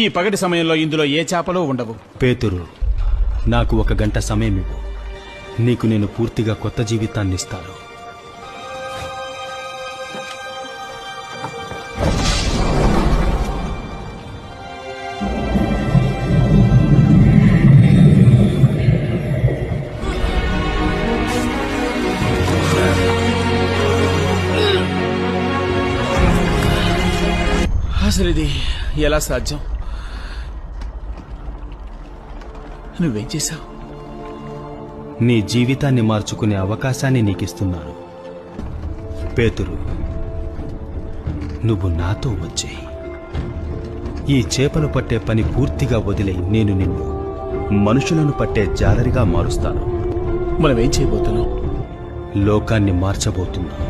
ఈ పగటి సమయంలో ఇందులో ఏ చేపలు ఉండవు. పేతురు, నాకు 1 గంట సమయం ఇవ్వు. నీకు నేను పూర్తిగా కొత్త జీవితాన్ని ఇస్తాను. అసలు ఇది ఎలా సాధ్యం? నువ్వేం చేశావు? నీ జీవితాన్ని మార్చుకునే అవకాశాన్ని నీకిస్తున్నాను. పేతురు, నువ్వు నాతో వచ్చేయి. ఈ చేపలు పట్టే పని పూర్తిగా వదిలే నేను నిన్ను మనుషులను పట్టే జాలరిగా మారుస్తాను. మనమేం చేయబోతున్నాం? లోకాన్ని మార్చబోతున్నాం.